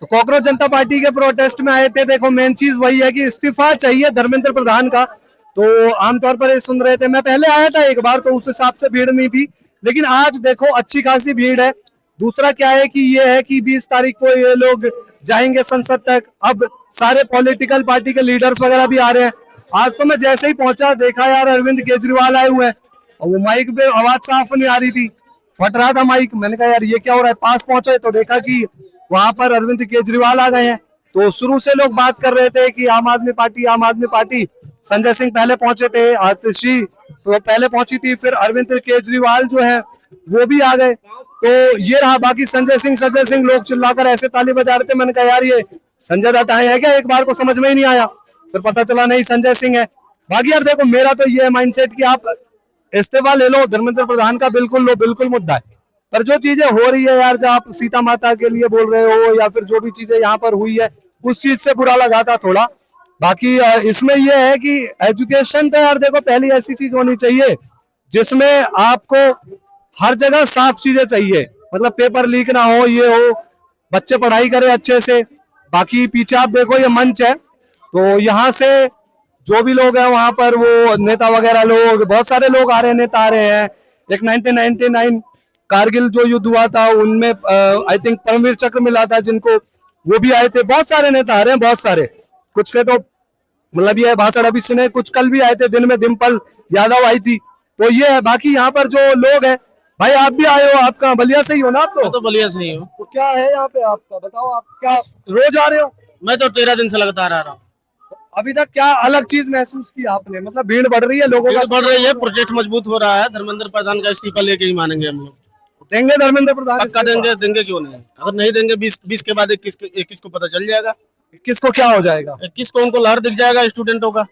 तो कॉकरोच जनता पार्टी के प्रोटेस्ट में आए थे। देखो मेन चीज वही है कि इस्तीफा चाहिए धर्मेंद्र प्रधान का। तो आमतौर पर ये सुन रहे थे, मैं पहले आया था एक बार तो उस हिसाब से भीड़ नहीं थी, लेकिन आज देखो अच्छी खासी भीड़ है। दूसरा क्या है कि ये है कि 20 तारीख को ये लोग जाएंगे संसद तक। अब सारे पॉलिटिकल पार्टी के लीडर्स वगैरह भी आ रहे हैं। आज तो मैं जैसे ही पहुंचा देखा यार अरविंद केजरीवाल आए हुए हैं और वो माइक पे आवाज साफ नहीं आ रही थी, फट रहा था माइक। मैंने कहा यार ये क्या हो रहा है, पास पहुंचे तो देखा कि वहां पर अरविंद केजरीवाल आ गए हैं। तो शुरू से लोग बात कर रहे थे कि आम आदमी पार्टी, आम आदमी पार्टी। संजय सिंह पहले पहुंचे थे, आतिशी तो पहले पहुंची थी, फिर अरविंद केजरीवाल जो है वो भी आ गए। तो ये रहा, बाकी संजय सिंह लोग चिल्लाकर ऐसे ताली बजा रहे थे। मैंने कहा यार ये संजय दत्त आए है क्या, एक बार को समझ में ही नहीं आया, फिर पता चला नहीं संजय सिंह है। बाकी यार देखो मेरा तो ये माइंडसेट कि आप इस्तीफा ले लो धर्मेंद्र प्रधान का, बिल्कुल लो, बिल्कुल मुद्दा है। पर जो चीजें हो रही है यार, जो आप सीता माता के लिए बोल रहे हो या फिर जो भी चीजें यहाँ पर हुई है उस चीज से बुरा लगा था थोड़ा। बाकी इसमें यह है कि एजुकेशन तो यार देखो पहली ऐसी चीज होनी चाहिए जिसमें आपको हर जगह साफ चीजें चाहिए, मतलब पेपर लीक ना हो, ये हो, बच्चे पढ़ाई करें अच्छे से। बाकी पीछे आप देखो ये मंच है, तो यहाँ से जो भी लोग हैं वहां पर वो नेता वगैरह लोग, बहुत सारे लोग आ रहे हैं, नेता आ रहे हैं। एक 1999 कारगिल जो युद्ध हुआ था उनमें आई थिंक परमवीर चक्र मिला था जिनको, वो भी आए थे। बहुत सारे नेता आ रहे हैं, बहुत सारे। कुछ के तो मतलब ये भाषण अभी सुने, कुछ कल भी आए थे, दिन में डिम्पल यादव आई थी। तो ये है, बाकी यहाँ पर जो लोग हैं, भाई आप भी आए हो, आपका बलिया से ही हो ना आप? तो बलिया से ही हूँ। तो क्या है यहाँ पे आपका, बताओ आप क्या रोज आ रहे हो? मैं तो 13 दिन से लगातार आ रहा हूँ। अभी तक क्या अलग चीज महसूस की आपने, मतलब भीड़ बढ़ रही है, लोगों का बढ़ रही है, प्रोजेक्ट मजबूत हो रहा है। धर्मेंद्र प्रधान का इस्तीफा लेके ही मानेंगे हम लोग। देंगे धर्मेंद्र प्रधान? पक्का देंगे क्यों नहीं। अगर नहीं देंगे 20 के बाद 21 को पता चल जाएगा। किसको क्या हो जाएगा? 21 को उनको लहर दिख जाएगा स्टूडेंटों का।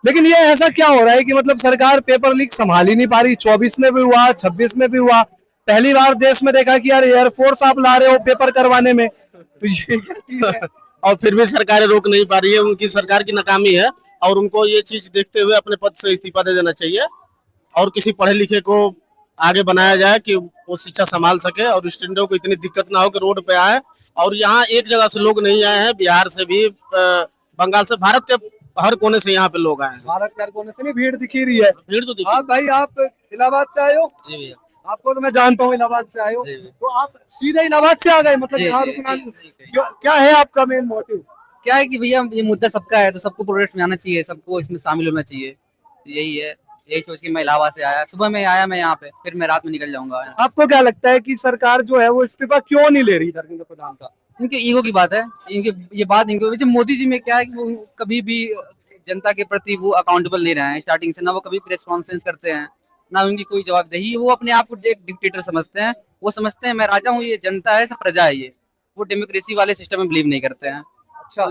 लेकिन ये ऐसा क्या हो रहा है कि मतलब सरकार पेपर लीक संभाल ही नहीं पा रही? 24 में भी हुआ, 26 में भी हुआ। पहली बार देश में देखा कि यार एयरफोर्स आप ला रहे हो पेपर करवाने में, तो ये क्या चीज है? और फिर भी सरकारें रोक नहीं पा रही है, उनकी सरकार की नाकामी है। और उनको ये चीज देखते हुए अपने पद से इस्तीफा दे देना चाहिए और किसी पढ़े लिखे को आगे बनाया जाए कि वो शिक्षा संभाल सके और स्टूडेंटों को इतनी दिक्कत ना हो कि रोड पे आए। और यहाँ एक जगह से लोग नहीं आए हैं, बिहार से भी, बंगाल से, भारत के हर कोने से यहाँ पे लोग आए हैं। भारत के हर कोने से नहीं, भीड़ दिखी रही है। भीड़ तो दिखी। आप भाई आप इलाहाबाद से आए हो? जी भैया। आपको तो मैं जानता हूँ इलाहाबाद से आए हो, तो आप सीधे इलाहाबाद से आ गए, मतलब यहाँ रुकना? क्या है आपका मेन मोटिव? क्या है कि भैया ये मुद्दा सबका है, तो सबको प्रोटेस्ट में आना चाहिए, सबको इसमें शामिल होना चाहिए। यही है, यही सोच के मैं इलाहाबाद से आया। सुबह में आया मैं यहाँ पे, फिर मैं रात में निकल जाऊंगा। आपको क्या लगता है कि सरकार जो है वो इस्तीफा क्यों नहीं ले रही धर्मेंद्र प्रधान का? इनके ईगो की बात है, इनके ये बात इनके वजह। मोदी जी में क्या है कि वो कभी भी जनता के प्रति वो अकाउंटेबल नहीं रहे हैं स्टार्टिंग से। ना वो कभी प्रेस कॉन्फ्रेंस करते हैं, ना उनकी कोई जवाबदेही। वो अपने आप को एक डिक्टेटर समझते हैं। वो समझते हैं मैं राजा हूँ, ये जनता है, सब प्रजा है ये। वो डेमोक्रेसी वाले सिस्टम में बिलीव नहीं करते हैं। अच्छा,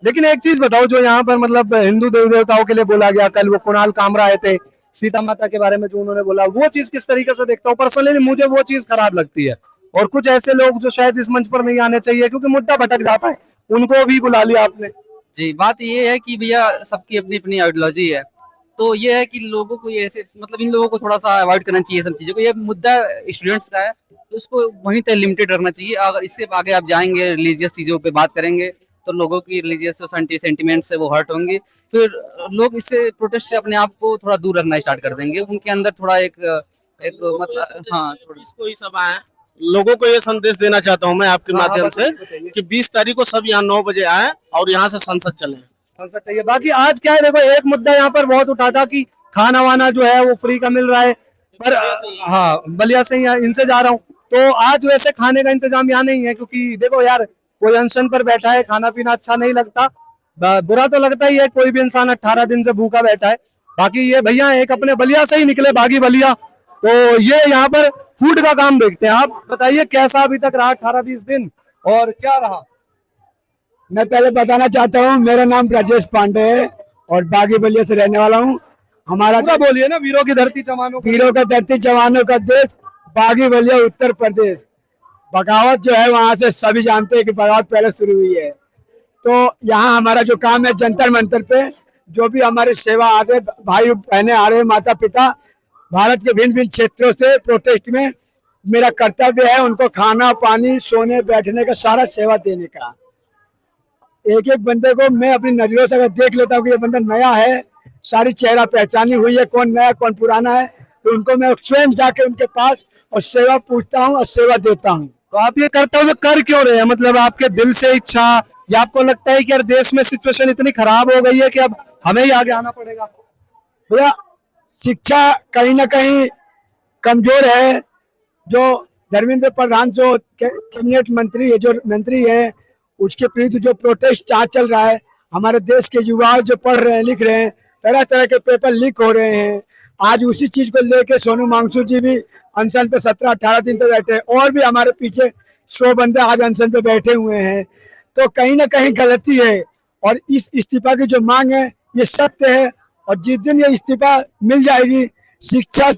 लेकिन एक चीज बताओ, जो यहाँ पर मतलब हिंदू देवी देवताओं के लिए बोला गया, कल वो कुणाल कामरा आए थे, सीता माता के बारे में जो उन्होंने बोला, वो चीज किस तरीके से देखता हूँ? पर्सनली मुझे वो चीज खराब लगती है। और कुछ ऐसे लोग जो शायद इस मंच पर नहीं आने चाहिए क्योंकि मुद्दा भटक जाता है, उनको भी बुला लिया आपने। जी, बात ये है कि भैया सबकी अपनी अपनी आइडियोलॉजी है। तो ये है कि लोगों को ये ऐसे, मतलब इन लोगों को थोड़ा सा अवॉइड करना चाहिए सब चीजों को। ये मुद्दा स्टूडेंट्स का है तो उसको वहीं तक लिमिटेड रखना चाहिए। अगर इससे आगे आप जाएंगे, रिलीजियस चीजों पे बात करेंगे, तो लोगों की रिलीजियस सेंटिमेंट से वो हर्ट होंगे। फिर लोग इससे प्रोटेस्ट से अपने आप को थोड़ा दूर रखना स्टार्ट कर देंगे। उनके अंदर थोड़ा एक मतलब, हाँ, इसको ही सब आए। लोगों को ये संदेश देना चाहता हूँ मैं आपके माध्यम से कि 20 तारीख को सब यहाँ 9 बजे आए और यहाँ से संसद चले। संसद चाहिए। बाकी आज क्या है, देखो एक मुद्दा यहाँ पर बहुत उठा था कि खाना वाना जो है वो फ्री का मिल रहा है, पर हाँ बलिया से ही इनसे जा रहा हूँ। तो आज वैसे खाने का इंतजाम यहाँ नहीं है क्योंकि देखो यार, कोई अनशन पर बैठा है, खाना पीना अच्छा नहीं लगता, बुरा तो लगता ही है। कोई भी इंसान 18 दिन से भूखा बैठा है। बाकी ये भैया एक अपने बलिया से ही निकले, बागी बलिया, तो ये यहाँ पर फूड का काम देखते हैं। आप बताइए कैसा अभी तक रहा 18-20 दिन और क्या रहा? मैं पहले बताना चाहता हूँ, मेरा नाम राजेश पांडे है और बागी बलिया से रहने वाला हूँ। हमारा पूरा बोलिए ना, वीरों की धरती जवानों, वीरों का धरती जवानों का देश, बागी बलिया उत्तर प्रदेश। बगावत जो है वहां से सभी जानते हैं कि बगावत पहले शुरू हुई है। तो यहाँ हमारा जो काम है, जंतर मंतर पे जो भी हमारे सेवा आ रहे भाई बहने आ रहे, माता पिता भारत के भिन्न भिन्न क्षेत्रों से प्रोटेस्ट में मेरा कर्तव्य है उनको खाना पानी सोने बैठने का सारा सेवा देने का। एक एक बंदे को मैं अपनी नजरों से अगर देख लेता हूँ कि ये बंदा नया है, सारी चेहरा पहचानी हुई है, कौन नया कौन पुराना है, तो उनको मैं स्वयं जाके उनके पास और सेवा पूछता हूँ और सेवा देता हूँ। तो आप ये कर्तव्य कर क्यों रहे हैं? मतलब आपके दिल से इच्छा, या आपको लगता है कि यार देश में सिचुएशन इतनी खराब हो गई है कि अब हमें ही आगे आना पड़ेगा? भैया शिक्षा कहीं ना कहीं कमजोर है। जो धर्मेंद्र प्रधान जो कैबिनेट मंत्री है, जो मंत्री है, उसके विरुद्ध जो प्रोटेस्ट आज चल रहा है, हमारे देश के युवा जो पढ़ रहे हैं लिख रहे हैं, तरह तरह के पेपर लीक हो रहे हैं। आज उसी चीज को लेके सोनू मांगसू जी भी अनशन पे 17-18 दिन तक बैठे, और भी हमारे पीछे 100 बंदे आज अनशन पे बैठे हुए हैं। तो कहीं ना कहीं गलती है, और इस इस्तीफा की जो मांग है ये सत्य है, और जिस दिन ये इस्तीफा मिल जाएगी शिक्षा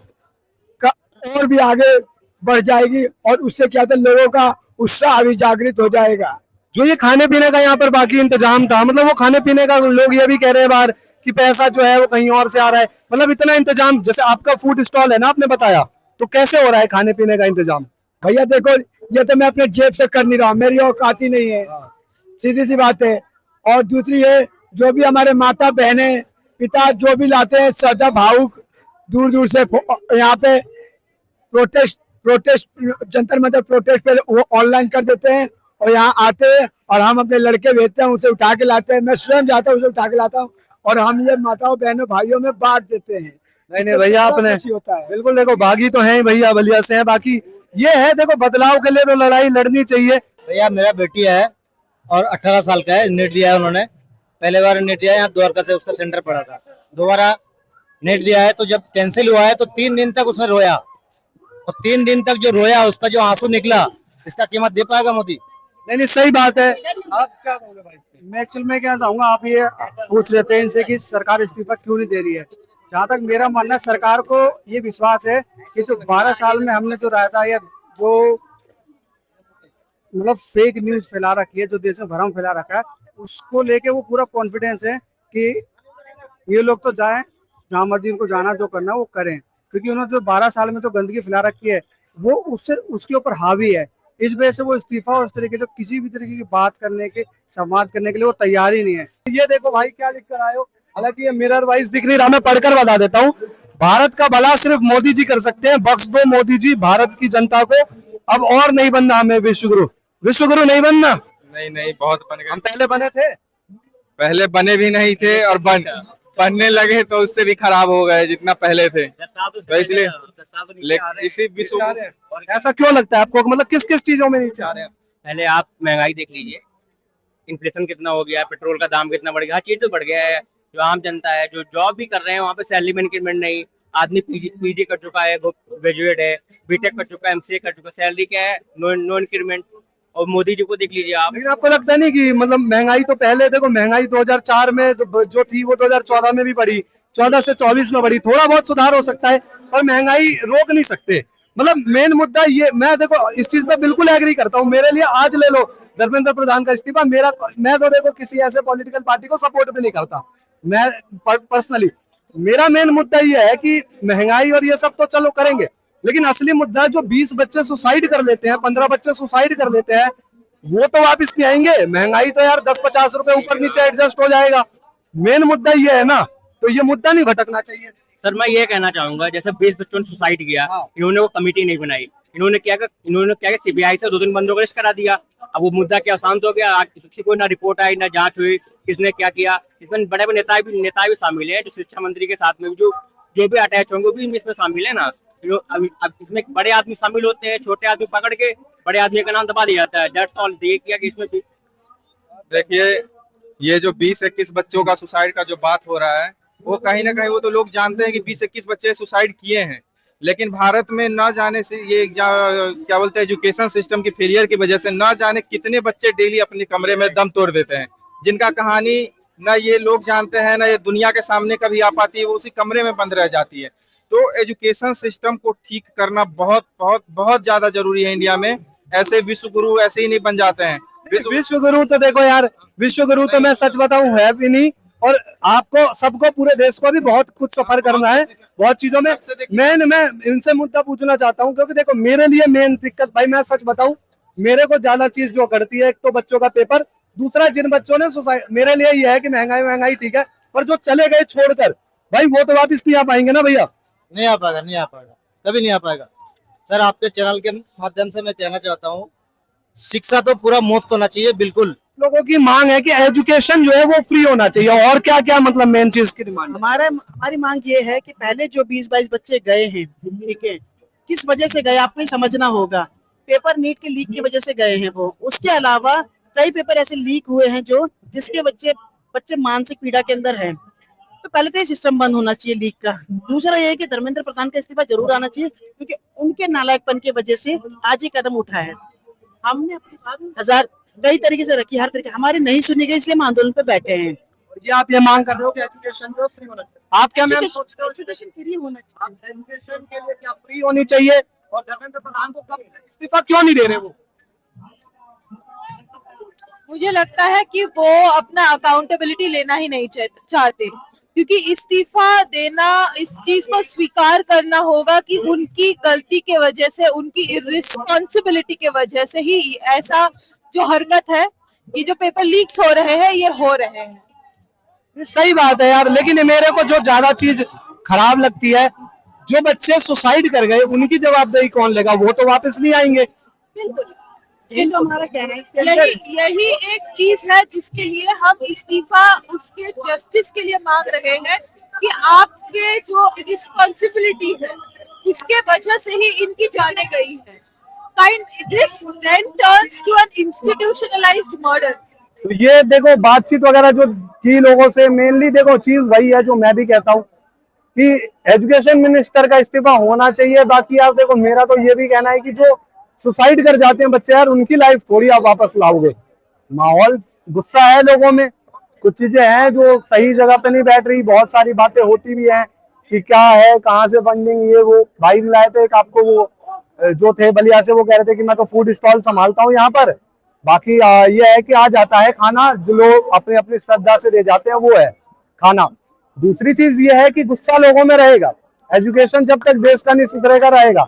का और भी आगे बढ़ जाएगी, और उससे क्या होता है लोगों का उत्साह भी जागृत हो जाएगा। जो ये खाने पीने का यहाँ पर बाकी इंतजाम था, मतलब वो खाने पीने का लोग ये भी कह रहे हैं बाहर कि पैसा जो है वो कहीं और से आ रहा है, मतलब इतना इंतजाम, जैसे आपका फूड स्टॉल है ना, आपने बताया, तो कैसे हो रहा है खाने पीने का इंतजाम? भैया देखो, ये तो मैं अपने जेब से कर नहीं रहा हूँ, मेरी औकात ही नहीं है, सीधी सी बात है। और दूसरी है, जो भी हमारे माता बहने पिता जो भी लाते हैं श्रद्धा भावुक दूर दूर से यहाँ पे प्रोटेस्ट जंतर मंतर प्रोटेस्ट पे वो ऑनलाइन कर देते हैं, और यहाँ आते हैं और हम अपने लड़के भेजते हैं, उसे उठा के लाते हैं। मैं स्वयं जाता हूँ, उसे उठा के लाता हूँ, और हम ये माताओं बहनों भाइयों में बांट देते हैं। नहीं भैया, आपने होता है बिल्कुल, देखो बागी तो हैं भैया, बलिया से हैं, बाकी ये है देखो बदलाव के लिए तो लड़ाई लड़नी चाहिए। भैया मेरा बेटी है और 18 साल का है, नेट दिया है उन्होंने, पहले बार नेट दिया है, यहाँ द्वारका से उसका सेंटर पड़ा था, दोबारा नेट दिया है। तो जब कैंसिल हुआ है तो 3 दिन तक उसने रोया, और 3 दिन तक जो रोया उसका जो आंसू निकला, इसका कीमत दे पाएगा मोदी? नहीं सही बात है। आप क्या बोलोगे भाई? मैं एक्चुअल में क्या चाहूंगा, आप ये पूछ लेते हैं इनसे कि सरकार इस्तीफा क्यों नहीं दे रही है। जहाँ तक मेरा मानना है, सरकार को ये विश्वास है कि जो 12 साल में हमने जो रहा था, या जो मतलब फेक न्यूज फैला रखी है, जो देश में भ्रम फैला रखा है, उसको लेके वो पूरा कॉन्फिडेंस है कि ये लोग तो जाएं, जहाँ मर्जी उनको जाना जो करना वो करें, क्योंकि उन्होंने जो 12 साल में जो गंदगी फैला रखी है वो उससे उसके ऊपर हावी है। इस वजह से वो इस्तीफा और इस तरीके से किसी भी तरीके की बात करने के, संवाद करने के लिए वो तैयार ही नहीं है। ये देखो भाई क्या लिख कर आए हो, हालांकि ये मिरर वाइज दिख नहीं रहा, मैं पढ़कर बता देता हूँ। भारत का भला सिर्फ मोदी जी कर सकते हैं, बख्श दो मोदी जी भारत की जनता को, अब और नहीं बनना हमें विश्वगुरु। विश्वगुरु नहीं बनना। नहीं बहुत बन गए। हम पहले बने थे, पहले बने भी नहीं थे, और बनने लगे तो उससे भी खराब हो गए जितना पहले थे। तो इसलिए इसी विश्व, ऐसा क्यों लगता है आपको, मतलब किस किस चीजों में नहीं चाह रहे हैं? पहले आप महंगाई देख लीजिए, इन्फ्लेशन कितना हो गया है, पेट्रोल का दाम कितना बढ़ गया, हर चीज तो बढ़ गया है। जो आम जनता है, जो जॉब भी कर रहे हैं, वहाँ पे सैलरी में इंक्रीमेंट नहीं। आदमी पीजी कर चुका है, ग्रेजुएट है, बीटेक कर चुका है, एमसीए कर चुका है, सैलरी क्या है, नो इंक्रीमेंट। और मोदी जी को देख लीजिए आप। लेकिन आपको लगता नहीं कि मतलब महंगाई तो पहले देखो, महंगाई 2004 में जो थी वो 2014 में भी बढ़ी, 14 से 24 में बढ़ी, थोड़ा बहुत सुधार हो सकता है, पर महंगाई रोक नहीं सकते। मतलब मेन मुद्दा ये, मैं देखो इस चीज पे बिल्कुल एग्री करता हूँ। मेरे लिए आज ले लो धर्मेंद्र प्रधान का इस्तीफा, मैं तो देखो किसी ऐसे पॉलिटिकल पार्टी को सपोर्ट भी नहीं करता, मैं पर्सनली। मेरा मेन मुद्दा ये है कि महंगाई और ये सब तो चलो करेंगे, लेकिन असली मुद्दा जो 20 बच्चे सुसाइड कर लेते हैं, 15 बच्चे सुसाइड कर लेते हैं, वो तो वापिस नहीं आएंगे। महंगाई तो यार 10-50 रुपए ऊपर नीचे एडजस्ट हो जाएगा। मेन मुद्दा ये है ना, तो ये मुद्दा नहीं भटकना चाहिए। सर मैं ये कहना चाहूंगा, जैसे 20 बच्चों ने सुसाइड किया, इन्होंने वो कमेटी नहीं बनाई, इन्होंने क्या सीबीआई से 2 दिन बंदों को अरेस्ट करा दिया। अब वो मुद्दा क्या शांत हो गया? किसी को ना रिपोर्ट आई, ना जांच हुई, किसने क्या किया। इसमें बड़े बड़े नेता भी शामिल है, जो शिक्षा मंत्री के साथ में जो भी अटैच होंगे वो भी इसमें शामिल है ना। अब इसमें बड़े आदमी शामिल होते हैं, छोटे आदमी पकड़ के बड़े आदमी का नाम दबा दिया जाता है। That's all. ये किया कि इसमें भी देखिए, ये जो 20-21 बच्चों का सुसाइड का जो बात हो रहा है, वो कहीं ना कहीं वो तो लोग जानते हैं कि 20-21 बच्चे सुसाइड किए हैं, लेकिन भारत में न जाने से ये क्या बोलते हैं, एजुकेशन सिस्टम की फेलियर की वजह से न जाने कितने बच्चे डेली अपने कमरे में दम तोड़ देते हैं, जिनका कहानी ना ये लोग जानते हैं, ना ये दुनिया के सामने कभी आ पाती है, वो उसी कमरे में बंद रह जाती है। तो एजुकेशन सिस्टम को ठीक करना बहुत बहुत बहुत ज्यादा जरूरी है इंडिया में। ऐसे विश्वगुरु ऐसे ही नहीं बन जाते हैं। विश्वगुरु तो देखो यार, विश्वगुरु तो मैं सच बताऊं है भी नहीं, और आपको सबको पूरे देश को भी बहुत कुछ सफर करना है। बहुत चीजों में। मैं इनसे मुद्दा पूछना चाहता हूँ, क्योंकि देखो मेरे लिए मेन दिक्कत, भाई मैं सच बताऊं, मेरे को ज्यादा चीज जो करती है, एक तो बच्चों का पेपर, दूसरा जिन बच्चों ने सुसाइड, मेरे लिए ये है कि महंगाई ठीक है, पर जो चले गए छोड़कर, भाई वो तो वापस नहीं आ पाएंगे ना भैया। नहीं आ पाएगा, नहीं आ पाएगा, कभी नहीं आ पाएगा। सर आपके चैनल के माध्यम से मैं कहना चाहता हूँ, शिक्षा तो पूरा मुफ्त होना चाहिए, बिल्कुल। लोगों की मांग है कि एजुकेशन जो है वो फ्री होना चाहिए, और क्या क्या मतलब मेन चीज की डिमांड? हमारी मांग ये है कि पहले जो 20-22 बच्चे गए हैं, ठीक है, किस वजह से गए आपको ही समझना होगा। पेपर नीट के लीक की वजह से गए हैं वो। उसके अलावा कई पेपर ऐसे लीक हुए हैं जो जिसके बच्चे मानसिक पीड़ा के अंदर हैं। तो पहले तो ये सिस्टम बंद होना चाहिए लीक का। दूसरा ये है कि धर्मेंद्र प्रधान का इस्तीफा जरूर आना चाहिए, क्योंकि उनके नालायकपन की वजह से आज ये कदम उठाया है। हमने अपनी बात कई तरीके से रखी, हर तरीके, हमारी नहीं सुनी गई, इसलिए हम आंदोलन पे बैठे हैं। ये आप ये मांग कर रहे हो कि एजुकेशन जो फ्री होना चाहिए, आप क्या मैम सोचते हो? एजुकेशन फ्री होना चाहिए। आप एजुकेशन के लिए क्या फ्री होनी चाहिए, और धर्मेंद्र प्रधान को कब इस्तीफा क्यों नहीं दे रहे वो? मुझे लगता है कि वो अपना अकाउंटेबिलिटी लेना ही नहीं चाहते, क्योंकि इस्तीफा देना, इस चीज को स्वीकार करना होगा कि उनकी गलती के वजह से, उनकी इर्रिस्पॉन्सिबिलिटी के वजह से ही ऐसा जो हरकत है, ये जो पेपर लीक्स हो रहे हैं, ये हो रहे हैं। ये सही बात है यार, लेकिन मेरे को जो ज्यादा चीज खराब लगती है, जो बच्चे सुसाइड कर गए उनकी जवाबदेही कौन लेगा? वो तो वापस नहीं आएंगे। बिल्कुल, ये तो हमारा कहना है इसके अंदर। यही एक चीज है जिसके लिए हम इस्तीफा, उसके जस्टिस के लिए मांग रहे हैं कि आपके जो रिस्पॉन्सिबिलिटी है, इसके वजह से ही इनकी जाने गई है। This then turns to an institutionalized murder. तो ये देखो बातचीत वगैरह जो की लोगों से, मेनली देखो चीज वही है जो मैं भी कहता हूँ कि एजुकेशन मिनिस्टर का इस्तीफा होना चाहिए। बाकी आप देखो, मेरा तो ये भी कहना है कि जो सुसाइड कर जाते हैं बच्चे यार, उनकी लाइफ थोड़ी आप वापस लाओगे। माहौल गुस्सा है लोगों में, कुछ चीजें हैं जो सही जगह पे नहीं बैठ रही, बहुत सारी बातें होती भी हैं कि क्या है, कहाँ से फंडिंग, ये वो। भाई मिलाए थे एक आपको, वो जो थे बलिया से, वो कह रहे थे कि मैं तो फूड स्टॉल संभालता हूँ यहाँ पर। बाकी ये है कि आ जाता है खाना, जो लोग अपने अपनी श्रद्धा से दे जाते हैं, वो है खाना। दूसरी चीज ये है कि गुस्सा लोगों में रहेगा। एजुकेशन जब तक देश का नहीं सुधरेगा रहेगा।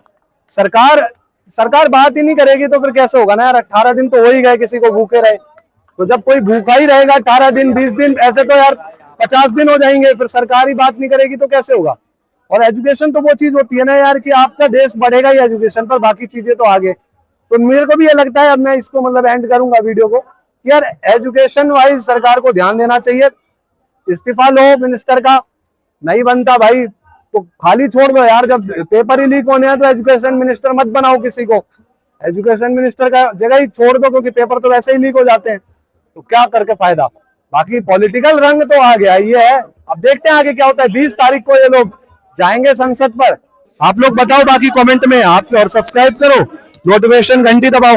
सरकार बात ही नहीं करेगी तो फिर कैसे होगा ना यार। 18 दिन तो हो ही गए किसी को भूखे रहे, तो जब कोई भूखा ही रहेगा 18 दिन 20 दिन, ऐसे तो यार 50 दिन हो जाएंगे, फिर सरकार ही बात नहीं करेगी तो कैसे होगा। और एजुकेशन तो वो चीज होती है ना यार कि आपका देश बढ़ेगा ही एजुकेशन पर, बाकी चीजें तो आगे। तो मेरे को भी ये लगता है, अब मैं इसको मतलब एंड करूंगा वीडियो को, कि यार एजुकेशन वाइज सरकार को ध्यान देना चाहिए। इस्तीफा लो मिनिस्टर का, नहीं बनता भाई तो खाली छोड़ दो यार। जब पेपर ही लीक होने हैं तो एजुकेशन मिनिस्टर मत बनाओ किसी को, एजुकेशन मिनिस्टर का जगह ही छोड़ दो, क्योंकि पेपर तो वैसे ही लीक हो जाते हैं, तो क्या करके फायदा। बाकी पॉलिटिकल रंग तो आ गया, ये है। अब देखते हैं आगे क्या होता है। 20 तारीख को ये लोग जाएंगे संसद पर। आप लोग बताओ बाकी कमेंट में आप, और सब्सक्राइब करो, नोटिफिकेशन घंटी दबाओ।